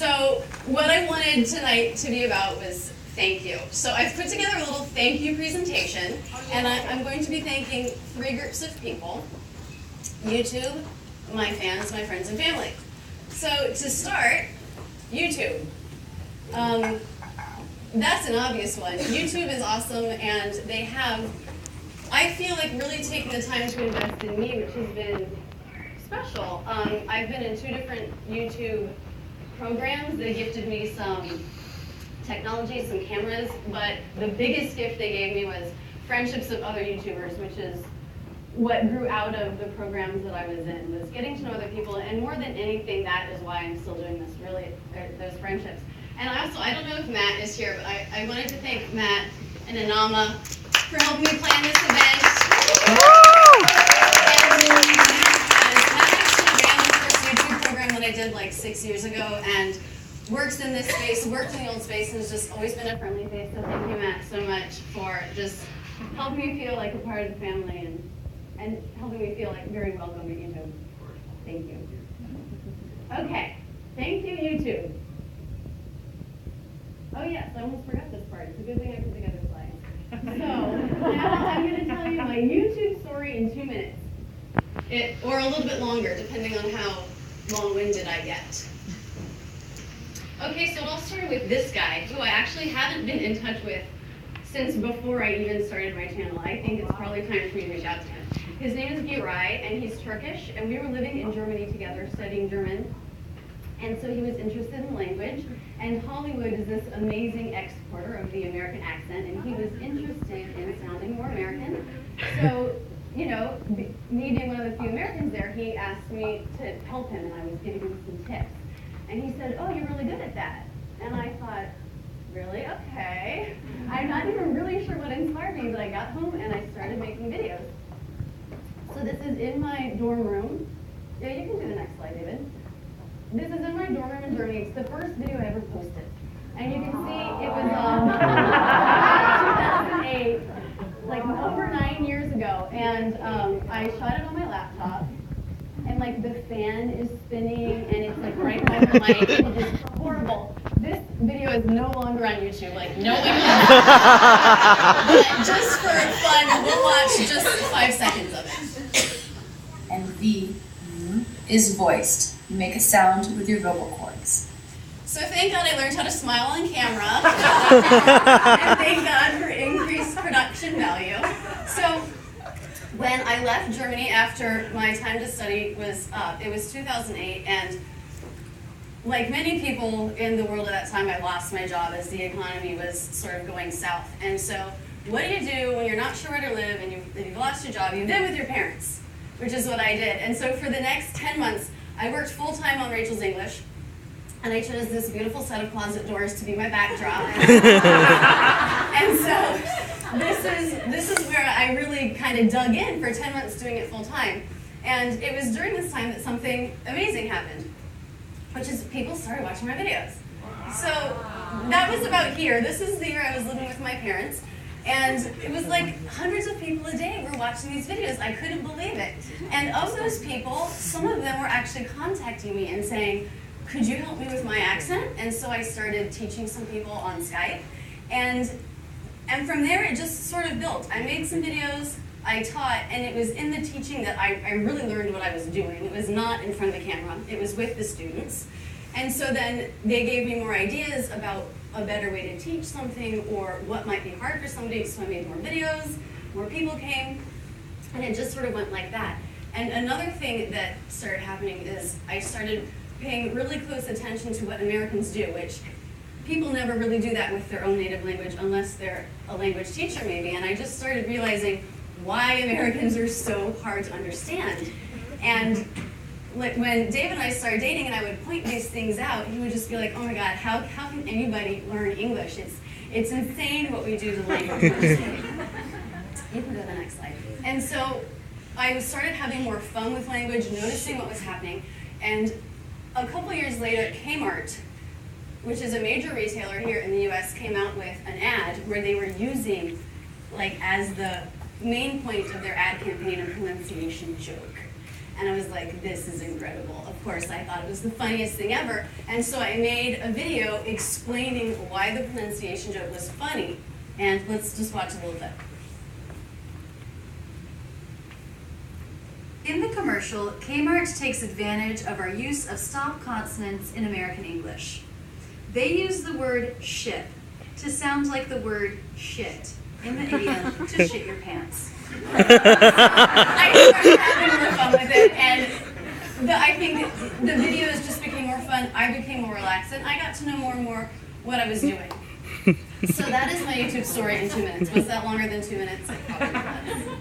So what I wanted tonight to be about was thank you. So I've put together a little thank you presentation, and I'm going to be thanking 3 groups of people: YouTube, my fans, my friends, and family. So to start, YouTube. That's an obvious one. YouTube is awesome, and they have, I feel like, really taken the time to invest in me, which has been special. I've been in 2 different YouTube programs. They gifted me some technology, some cameras, but the biggest gift they gave me was friendships of other YouTubers, which is what grew out of the programs that I was in, was getting to know other people, and more than anything, that is why I'm still doing this, really, those friendships. And I don't know if Matt is here, but I wanted to thank Matt and Anama for helping me plan this event. And Matt actually ran the first YouTube program that I did like 6 years ago, and works in this space, worked in the old space, and has just always been a friendly face. So thank you, Matt, so much for just helping me feel like a part of the family and helping me feel like very welcome at YouTube. Thank you. Okay, thank you, YouTube. Oh yes, I almost forgot this part. It's a good thing I put together slides. So now I'm going to tell you my YouTube story in 2 minutes, or a little bit longer, depending on how long-winded I get. Okay, so it all started with this guy, who I actually haven't been in touch with since before I even started my channel. I think it's probably time for me to reach out to him. His name is Giray, and he's Turkish, and we were living in Germany together, studying German. And so he was interested in language, and Hollywood is this amazing exporter of the American accent, and he was interested in sounding more American. So, you know, me being one of the few Americans there, he asked me to help him, and I was giving him some tips. And he said, "Oh, you're really good at that." And I thought, really? Okay. I'm not even really sure what inspired me, but I got home and I started making videos. So this is in my dorm room. Yeah, you can do the next slide, David. This is in my dorm room in Germany. It's the first video I ever posted. And you can see it was 2008, like over 9 years ago. And I shot it on my laptop. And like the fan is spinning and it's like right by the light. It's just horrible. This video is no longer on YouTube. Like no one But just for fun, we'll watch just 5 seconds of it. And the is voiced. You make a sound with your vocal cords. So thank God I learned how to smile on camera. And thank God for increased production value. So when I left Germany after my time to study was up, it was 2008, and like many people in the world at that time, I lost my job as the economy was sort of going south. And so what do you do when you're not sure where to live and you've lost your job? You live with your parents, which is what I did. And so for the next 10 months, I worked full-time on Rachel's English, and I chose this beautiful set of closet doors to be my backdrop. And so this is where I really kind of dug in for 10 months doing it full-time. And it was during this time that something amazing happened, which is people started watching my videos. So that was about here. This is the year I was living with my parents. And it was like hundreds of people a day were watching these videos. I couldn't believe it. And of those people, some of them were actually contacting me and saying, "Could you help me with my accent?" And so I started teaching some people on Skype. And from there, it just sort of built. I made some videos, I taught, and it was in the teaching that I really learned what I was doing. It was not in front of the camera. It was with the students. And so then they gave me more ideas about a better way to teach something or what might be hard for somebody, so I made more videos, more people came, and it just sort of went like that. And another thing that started happening is I started paying really close attention to what Americans do, which people never really do that with their own native language unless they're a language teacher maybe, and I just started realizing why Americans are so hard to understand. And like when Dave and I started dating and I would point these things out, he would just be like, "Oh my God, how can anybody learn English? It's insane what we do to language." You can go to the next slide. And so I started having more fun with language, noticing what was happening. And a couple years later, Kmart, which is a major retailer here in the US, came out with an ad where they were using, like, as the main point of their ad campaign, a pronunciation joke. And I was like, this is incredible. Of course, I thought it was the funniest thing ever. And so I made a video explaining why the pronunciation joke was funny. And let's just watch a little bit. In the commercial, Kmart takes advantage of our use of stop consonants in American English. They use the word ship to sound like the word shit in the idiom to shit your pants. I started having more fun with it, and I think the videos just became more fun. I became more relaxed, and I got to know more and more what I was doing. So that is my YouTube story in 2 minutes. Was that longer than 2 minutes? It probably was.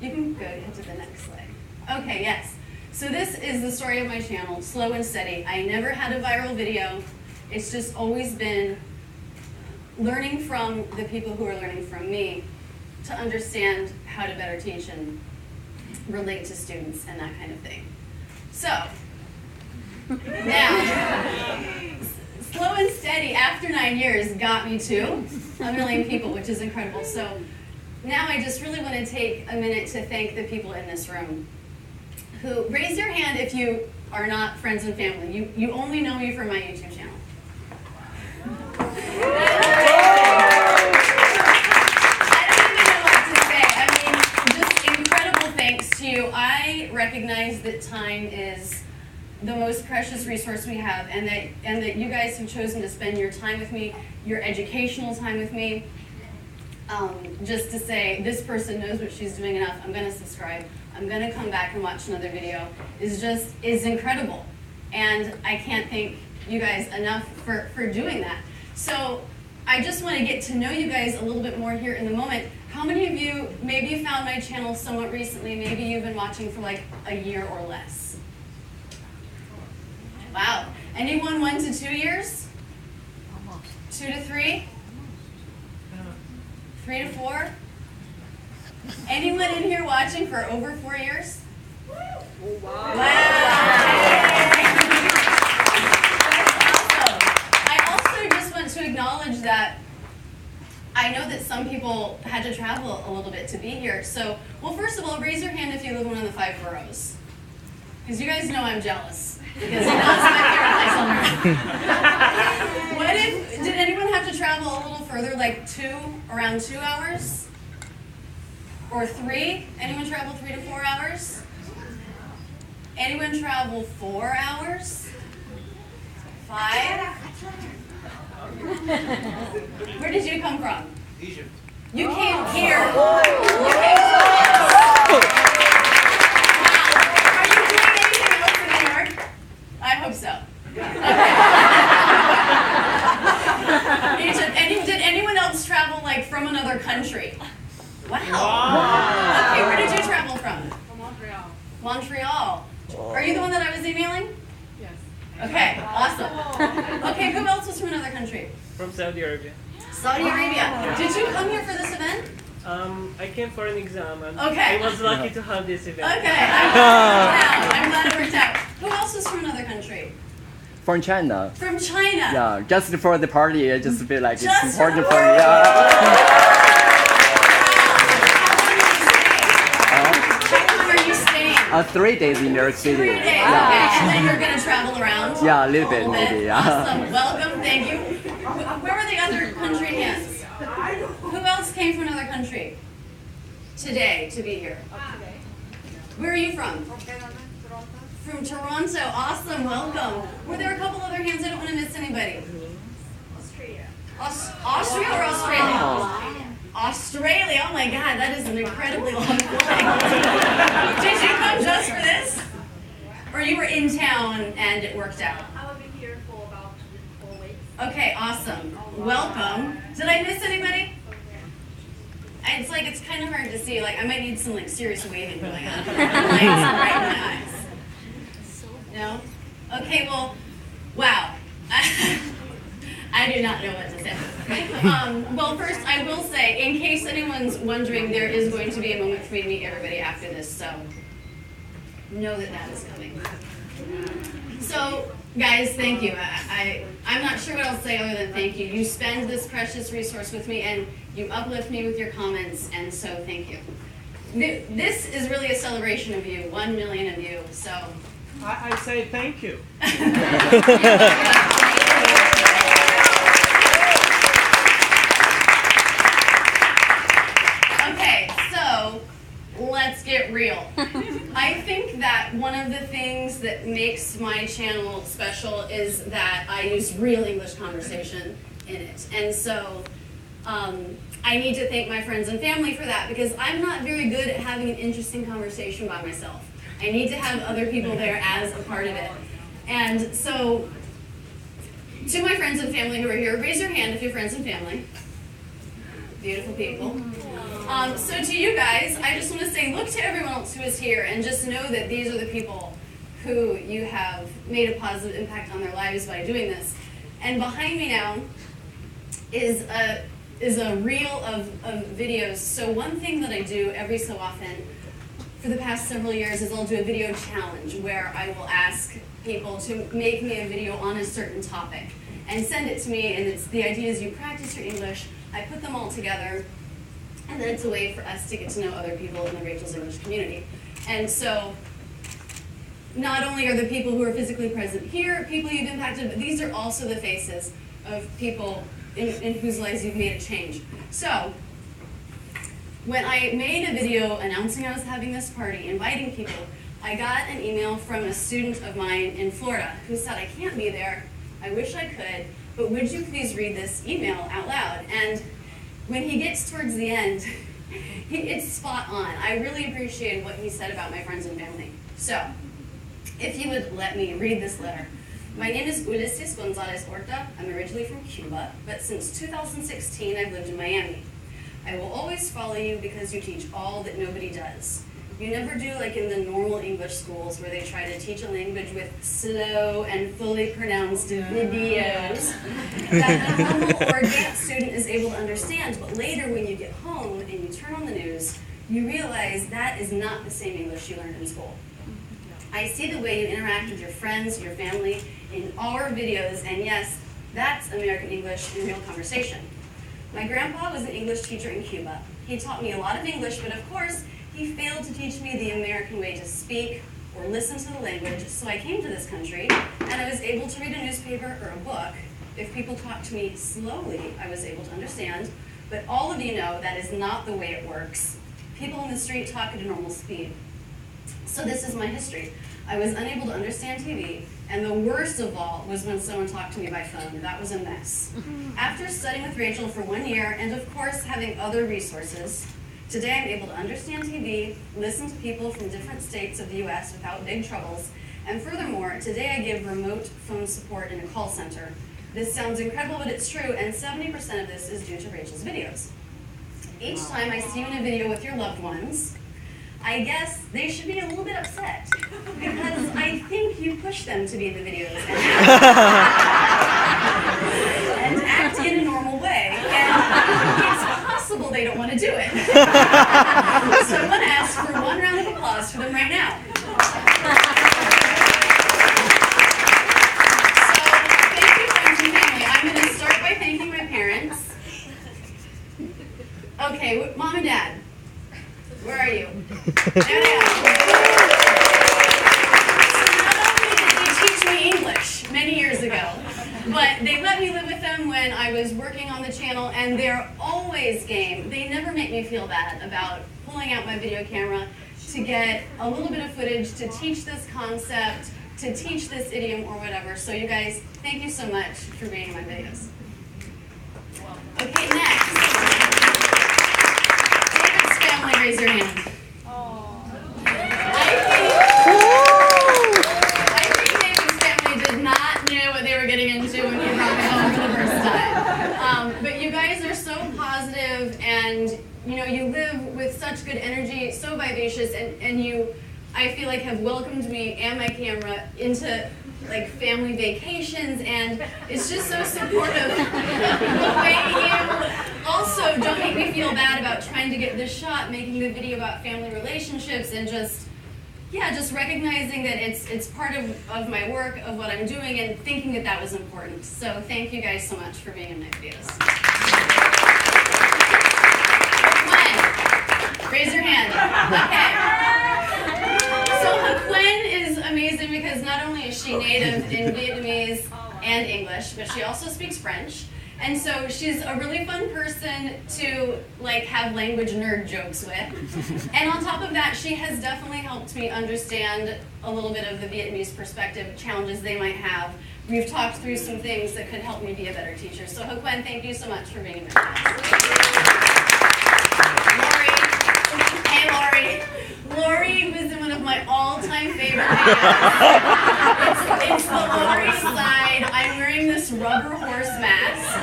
You can go to the next slide. Okay, yes. So this is the story of my channel, Slow and Steady. I never had a viral video. It's just always been learning from the people who are learning from me to understand how to better teach and relate to students and that kind of thing. So, now, Slow and Steady, after 9 years, got me to 1 million people, which is incredible. So now I just really want to take a minute to thank the people in this room who, raise your hand if you are not friends and family. You only know me from my YouTube channel. I don't even know what to say. I mean, just incredible thanks to you. I recognize that time is the most precious resource we have, and that you guys have chosen to spend your time with me, your educational time with me, just to say, this person knows what she's doing enough, I'm going to subscribe, I'm going to come back and watch another video, is incredible. And I can't thank you guys enough for doing that. So I just want to get to know you guys a little bit more here in the moment. How many of you maybe found my channel somewhat recently, maybe you've been watching for like a year or less? Wow. Anyone 1 to 2 years? 2 to 3? 3 to 4? Anyone in here watching for over 4 years? Wow. I also just want to acknowledge that I know that some people had to travel a little bit to be here. So, well, first of all, raise your hand if you live in one of the 5 boroughs. Because you guys know I'm jealous. Because you know it's my favorite place on earth. What if, did anyone have to travel a little further, like around 2 hours? Or 3? Anyone travel 3 to 4 hours? Anyone travel 4 hours? 5? Where did you come from? Egypt. You came here. You came to us. Are you doing anything else in New York? I hope so. Okay. Egypt. Did anyone else travel like from another country? Wow. Okay, where did you travel from? From Montreal. Montreal. Are you the one that I was emailing? Yes. Okay, awesome. Okay, who else was from another country? From Saudi Arabia. Saudi Arabia. Did you come here for this event? I came for an exam and Okay. I was lucky to have this event. Okay, I'm glad it worked out. Who else was from another country? From China. From China. Yeah, just for the party, I just feel like Just it's important for for the me. Yeah. How long are you staying? 3 days in New York City. 3 days, Yeah. okay. And then you're going to travel around? Yeah, a little bit, A maybe, yeah. Awesome. Welcome, thank you. Where were the other country hands? Who else came from another country today to be here? Where are you from? From Toronto. Awesome, welcome. Were there a couple other hands? I don't want to miss anybody. Australia. Austria or Australia? Australia, oh my God, that is an incredibly long flight. Did you come just for this? Or you were in town and it worked out? I will be here for about 4 weeks. Okay, awesome. Welcome. Did I miss anybody? It's kind of hard to see. Like, I might need some like serious waving going on. The lights are right in my eyes. No? Okay, well, wow. I do not know what to say. Well, first, I will say, in case anyone's wondering, there is going to be a moment for me to meet everybody after this, so know that that is coming. So, guys, thank you. I'm not sure what I'll say other than thank you. You spend this precious resource with me, and you uplift me with your comments, and so thank you. this is really a celebration of you, 1 million of you. So I say thank you. Okay, so let's get real. I think that one of the things that makes my channel special is that I use real English conversation in it. And so I need to thank my friends and family for that because I'm not very good at having an interesting conversation by myself. I need to have other people there as a part of it. And so, to my friends and family who are here, raise your hand if you're friends and family. Beautiful people. So to you guys, I just want to say, look to everyone else who is here and just know that these are the people who you have made a positive impact on their lives by doing this. And behind me now is a reel of videos. So one thing that I do every so often for the past several years is I'll do a video challenge where I will ask people to make me a video on a certain topic and send it to me, and the idea is you practice your English, I put them all together, and then it's a way for us to get to know other people in the Rachel's English community. And so not only are the people who are physically present here people you've impacted, but these are also the faces of people in whose lives you've made a change. So when I made a video announcing I was having this party, inviting people, I got an email from a student of mine in Florida who said, I can't be there, I wish I could, but would you please read this email out loud? And when he gets towards the end, it's spot on. I really appreciated what he said about my friends and family. So, if you would let me read this letter. My name is Ulises Gonzalez Horta. I'm originally from Cuba, but since 2016 I've lived in Miami. I will always follow you because you teach all that nobody does. You never do like in the normal English schools where they try to teach a language with slow and fully pronounced videos that a humble or advanced student is able to understand, but later when you get home and you turn on the news, you realize that is not the same English you learned in school. I see the way you interact with your friends, your family, in our videos, and yes, that's American English in real conversation. My grandpa was an English teacher in Cuba. He taught me a lot of English, but of course, he failed to teach me the American way to speak or listen to the language, so I came to this country, and I was able to read a newspaper or a book. If people talked to me slowly, I was able to understand, but all of you know that is not the way it works. People in the street talk at a normal speed. So this is my history. I was unable to understand TV, and the worst of all was when someone talked to me by phone. That was a mess. After studying with Rachel for 1 year, and of course having other resources, today I'm able to understand TV, listen to people from different states of the US without big troubles, and furthermore, today I give remote phone support in a call center. This sounds incredible, but it's true, and 70% of this is due to Rachel's videos. Each time I see you in a video with your loved ones, I guess they should be a little bit upset because I think you push them to be in the videos and act in a normal way, and it's possible they don't want to do it. So I want to ask for one round of applause for them right now. So thank you, friends and family. I'm going to start by thanking my parents. Okay, Mom and Dad. Where are you? There they are. So not only did they teach me English many years ago, but they let me live with them when I was working on the channel, and they're always game. They never make me feel bad about pulling out my video camera to get a little bit of footage, to teach this concept, to teach this idiom or whatever. So you guys, thank you so much for being in my videos. Okay, next. Raise your hand. I think David's family did not know what they were getting into when you brought me home for the first time. But you guys are so positive, and you know you live with such good energy, so vivacious, and you, I feel like, have welcomed me and my camera into like family vacations, and it's just so supportive. The way you also don't make me feel bad about trying to get this shot, making the video about family relationships, and just recognizing that it's part of my work, of what I'm doing, and thinking that that was important. So thank you guys so much for being in my videos. Come on. Raise your hand. Okay. So Haquen is amazing because not only is she native in Vietnamese and English, but she also speaks French. And so she's a really fun person to like have language nerd jokes with. And on top of that, she has definitely helped me understand a little bit of the Vietnamese perspective, challenges they might have. We've talked through some things that could help me be a better teacher. So Haquen, thank you so much for being in my class. Lori was in one of my all-time favorite videos. It's the Lori side. I'm wearing this rubber horse mask.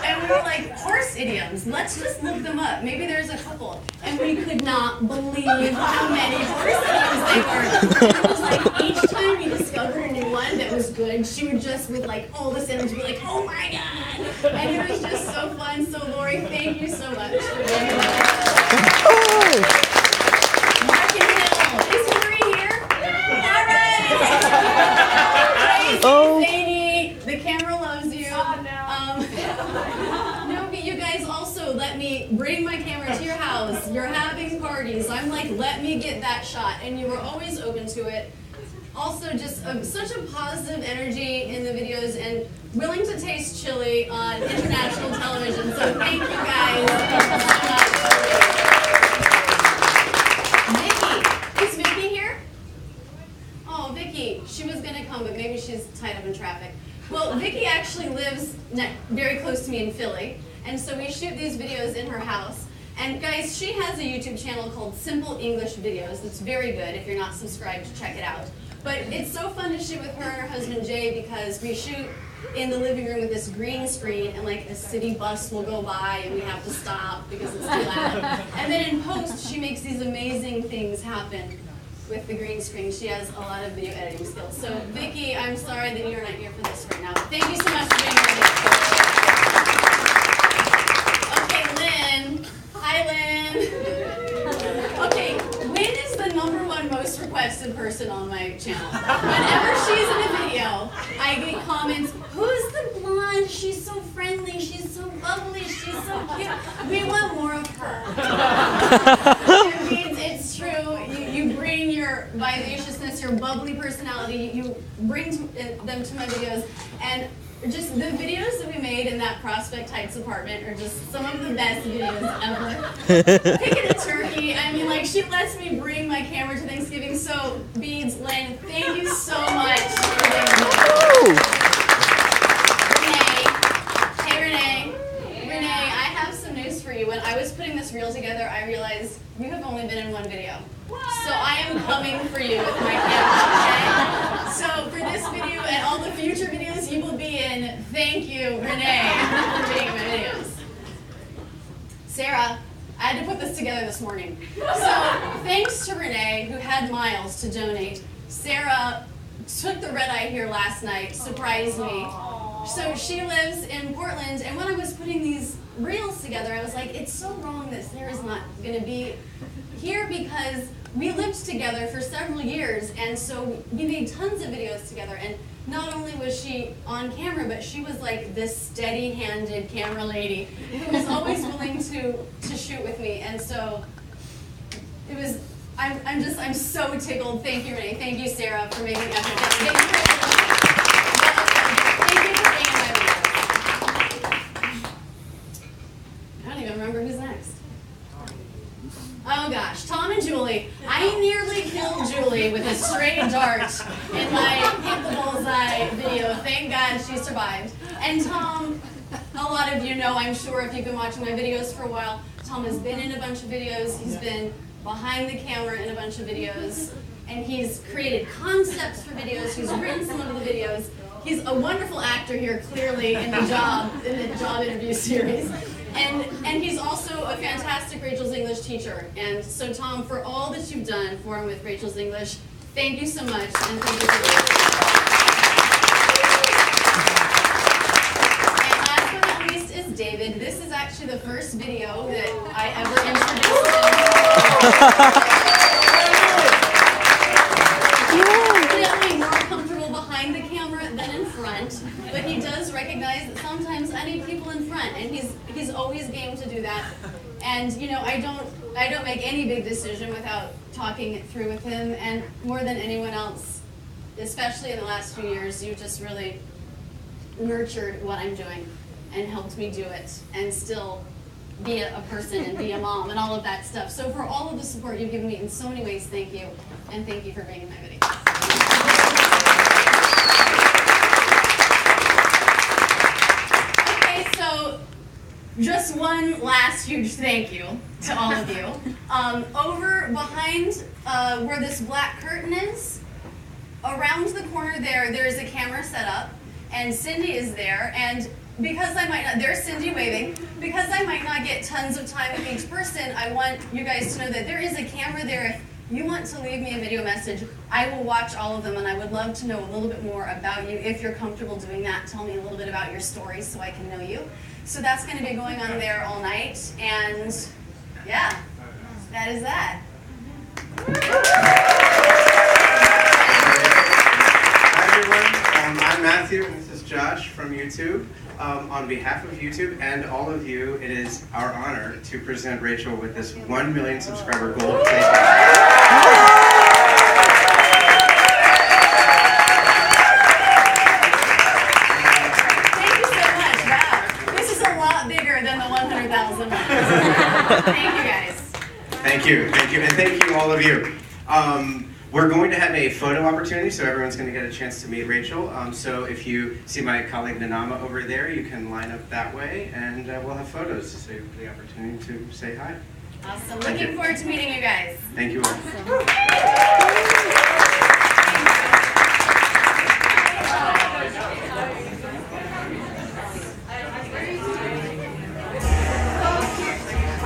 And we were like, horse idioms, let's just look them up. Maybe there's a couple. And we could not believe how many horse idioms they were. And it was like each time we discovered a new one that was good, she would just, with like all this energy, be like, oh my God. And it was just so fun. So Lori, thank you so much for being here. Is Lori here? All right. Oh. Zany, the camera loves you. Oh, no. No, but you guys also let me bring my camera to your house. You're having parties. I'm like, let me get that shot. And you were always open to it. Also, just such a positive energy in the videos and willing to taste chili on international television. So thank you guys so much. Is Vicky here? Oh, Vicky, she was gonna come, but maybe she's tied up in traffic. Well, Vicky actually lives very close to me in Philly, and so we shoot these videos in her house. And guys, she has a YouTube channel called Simple English Videos. It's very good. If you're not subscribed, check it out. But it's so fun to shoot with her and her husband Jay because we shoot in the living room with this green screen and like a city bus will go by and we have to stop because it's too loud. And then in post, she makes these amazing things happen with the green screen. She has a lot of video editing skills. So Vicky, I'm sorry that you're not here for this right now. Thank you so much for being here. Okay, Lynn. Hi, Lynn. Okay, Lynn is the #1 most requested person on my channel. Whenever she's in a video, I get comments, who's the blonde? She's so friendly, she's so bubbly, she's so cute. We want more of her. It means it's true. You bring your vivaciousness, your bubbly personality, you bring them to my videos, and just the videos that we made in that Prospect Heights apartment are just some of the best videos ever. Picking a turkey, I mean, like, she lets me bring my camera to Thanksgiving, so Beads, Lynn, thank you so much for being here. Renee, I have some news for you. When I was putting this reel together, I realized you have only been in one video. So I am coming for you with my camera, okay? So for this video and all the future videos you will be in, thank you, Renee, for being in my videos. Sarah, I had to put this together this morning. So thanks to Renee, who had miles to donate, Sarah took the red eye here last night, surprised me. So she lives in Portland, and when I was putting these reels together, I was like, it's so wrong that Sarah's not going to be here because we lived together for several years, and so we made tons of videos together, and not only was she on camera, but she was like this steady-handed camera lady who was always willing to shoot with me, and so it was, I'm so tickled. Thank you, Renee. Thank you, Sarah, for making effort. Thank you for being in my videos. I don't even remember who's next. Oh gosh, Tom and Julie. I nearly killed Julie with a stray dart in my hit the bullseye video. Thank God she survived. And Tom, a lot of you know, I'm sure if you've been watching my videos for a while, Tom has been in a bunch of videos. He's been behind the camera in a bunch of videos. And he's created concepts for videos. He's written some of the videos. He's a wonderful actor here, clearly, in the job interview series. And he's also a fantastic Rachel's English teacher. And so, Tom, for all that you've done for him with Rachel's English, thank you so much, and thank you for And last but not least is David. This is actually the first video that I ever introduced him. Definitely more comfortable behind the camera than in front, but he does recognize that sometimes I need people in front, and he's always game to do that. And you know, I don't I don't make any big decision without talking it through with him, and more than anyone else, especially in the last few years, you just really nurtured what I'm doing and helped me do it and still be a person and be a mom and all of that stuff. So for all of the support you've given me in so many ways, thank you. And thank you for being in my video. Okay, so just one last huge thank you to all of you. Over behind where this black curtain is, around the corner there is a camera set up, and Cindy is there, and because I might not, there's Cindy waving, because I might not get tons of time with each person, I want you guys to know that there is a camera there. If you want to leave me a video message, I will watch all of them, and I would love to know a little bit more about you. If you're comfortable doing that, tell me a little bit about your story so I can know you. So that's going to be going on there all night, and yeah, that is that. Hi everyone, I'm Matthew, and this is Josh from YouTube. On behalf of YouTube and all of you, it is our honor to present Rachel with this 1 million subscriber gold plate. Thank you so much. Wow, this is a lot bigger than the 100,000 ones. Thank you guys. Thank you, and thank you all of you. We're going to have a photo opportunity, so everyone's going to get a chance to meet Rachel. So if you see my colleague Nanama over there, you can line up that way, and we'll have photos, so you have the opportunity to say hi. Awesome. Looking forward to meeting you guys. Thank you all.